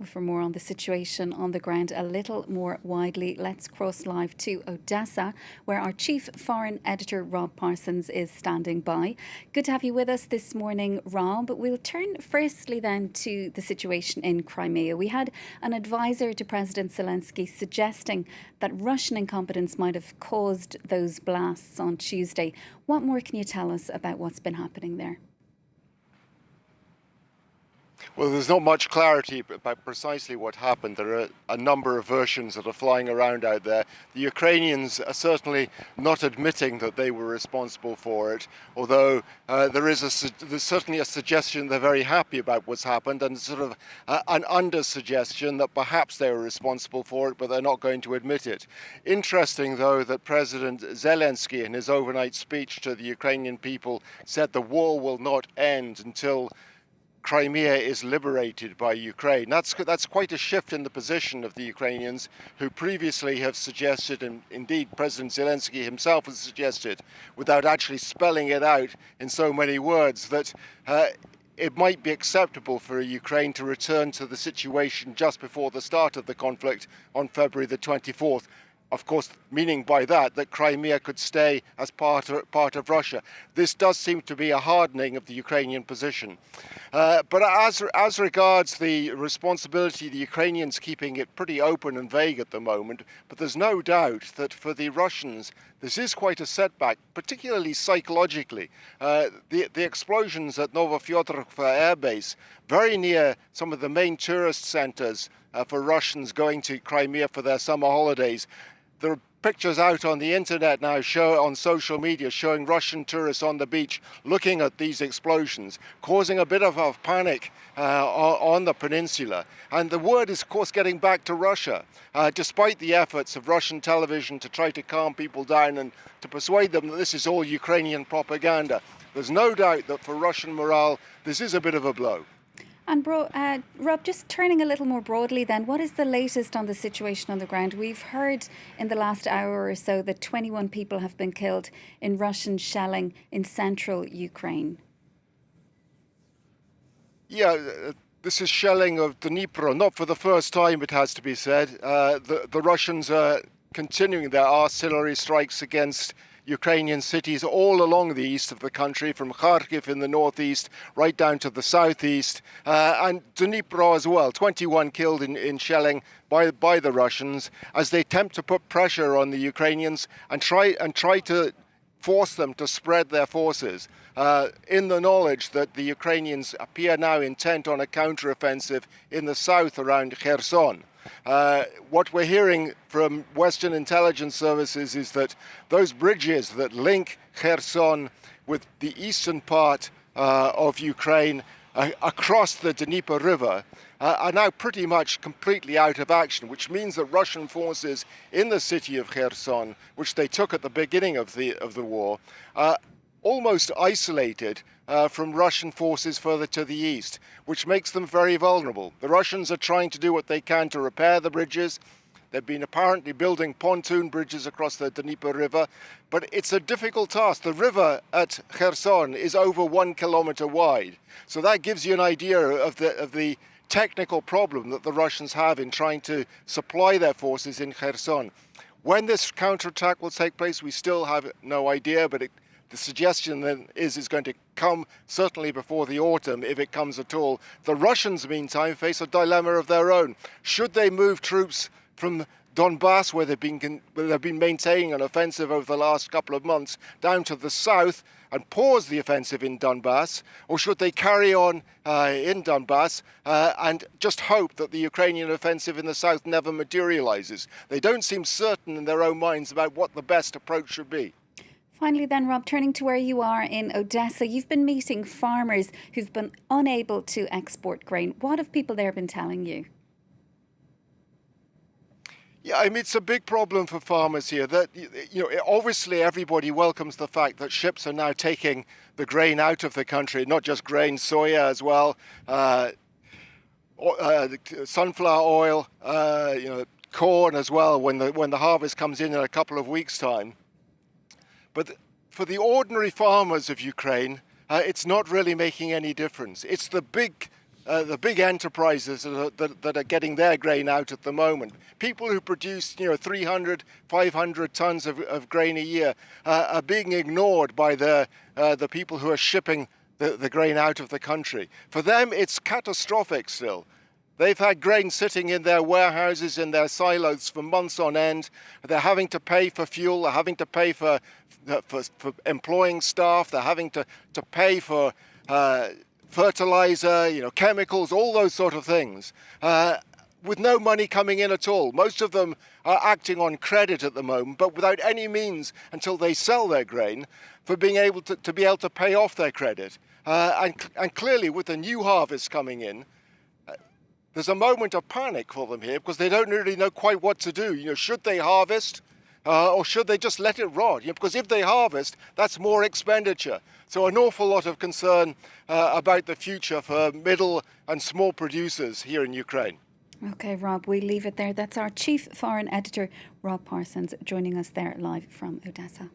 For more on the situation on the ground a little more widely, let's cross live to Odesa, where our chief foreign editor Rob Parsons is standing by. Good to have you with us this morning, Rob. We'll turn firstly then to the situation in Crimea. We had an advisor to President Zelensky suggesting that Russian incompetence might have caused those blasts on Tuesday. What more can you tell us about what's been happening there? Well, there's not much clarity about precisely what happened. There are a number of versions that are flying around out there. The Ukrainians are certainly not admitting that they were responsible for it, although there's certainly a suggestion they're very happy about what's happened, and sort of an under-suggestion that perhaps they were responsible for it, but they're not going to admit it. Interesting, though, that President Zelensky, in his overnight speech to the Ukrainian people, said the war will not end until Crimea is liberated by Ukraine. That's quite a shift in the position of the Ukrainians, who previously have suggested, and indeed President Zelensky himself has suggested, without actually spelling it out in so many words, that it might be acceptable for Ukraine to return to the situation just before the start of the conflict on February the 24th. Of course, meaning by that Crimea could stay as part of Russia. This does seem to be a hardening of the Ukrainian position. But as regards the responsibility, the Ukrainians keeping it pretty open and vague at the moment, but there's no doubt that for the Russians, this is quite a setback, particularly psychologically. The explosions at Novofyodorov Air Base, very near some of the main tourist centers for Russians going to Crimea for their summer holidays. There are pictures out on the internet now, on social media, showing Russian tourists on the beach looking at these explosions, causing a bit of a panic on the peninsula. And the word is, of course, getting back to Russia, despite the efforts of Russian television to try to calm people down and to persuade them that this is all Ukrainian propaganda. There's no doubt that for Russian morale, this is a bit of a blow. And Rob, just turning a little more broadly then, what is the latest on the situation on the ground? We've heard in the last hour or so that 21 people have been killed in Russian shelling in central Ukraine. Yeah, this is shelling of Dnipro, not for the first time, it has to be said. The Russians are continuing their artillery strikes against Ukrainian cities all along the east of the country, from Kharkiv in the northeast right down to the southeast, and Dnipro as well. 21 killed in shelling by the Russians as they attempt to put pressure on the Ukrainians and try to force them to spread their forces, in the knowledge that the Ukrainians appear now intent on a counteroffensive in the south around Kherson. What we're hearing from Western intelligence services is that those bridges that link Kherson with the eastern part of Ukraine across the Dnieper River are now pretty much completely out of action, which means that Russian forces in the city of Kherson, which they took at the beginning of the war, almost isolated from Russian forces further to the east, which makes them very vulnerable. The Russians are trying to do what they can to repair the bridges. They've been apparently building pontoon bridges across the Dnieper River, but it's a difficult task. The river at Kherson is over 1 kilometer wide, so that gives you an idea of the technical problem that the Russians have in trying to supply their forces in Kherson. When this counterattack will take place, we still have no idea, but the suggestion then is it's going to come certainly before the autumn, if it comes at all. The Russians, meantime, face a dilemma of their own. Should they move troops from Donbass, where they've been maintaining an offensive over the last couple of months, down to the south and pause the offensive in Donbass, or should they carry on in Donbass and just hope that the Ukrainian offensive in the south never materializes? They don't seem certain in their own minds about what the best approach should be. Finally then, Rob, turning to where you are in Odesa, you've been meeting farmers who've been unable to export grain. What have people there been telling you? Yeah, I mean, it's a big problem for farmers here. That, obviously everybody welcomes the fact that ships are now taking the grain out of the country, not just grain, soya as well, sunflower oil, corn as well, when the harvest comes in a couple of weeks' time. But for the ordinary farmers of Ukraine, it's not really making any difference. It's the big the big enterprises that are getting their grain out at the moment. People who produce 300, 500 tons of grain a year are being ignored by the people who are shipping the grain out of the country. For them, it's catastrophic still. They've had grain sitting in their warehouses, in their silos for months on end. They're having to pay for fuel, they're having to pay for employing staff, they're having to pay for fertilizer, chemicals, all those sort of things, with no money coming in at all. Most of them are acting on credit at the moment, but without any means until they sell their grain for being able to pay off their credit. And clearly, with the new harvest coming in, there's a moment of panic for them here because they don't really know quite what to do. Should they harvest or should they just let it rot? Because if they harvest, that's more expenditure. So an awful lot of concern about the future for middle and small producers here in Ukraine. Okay, Rob, we leave it there. That's our Chief Foreign Editor, Rob Parsons, joining us there live from Odesa.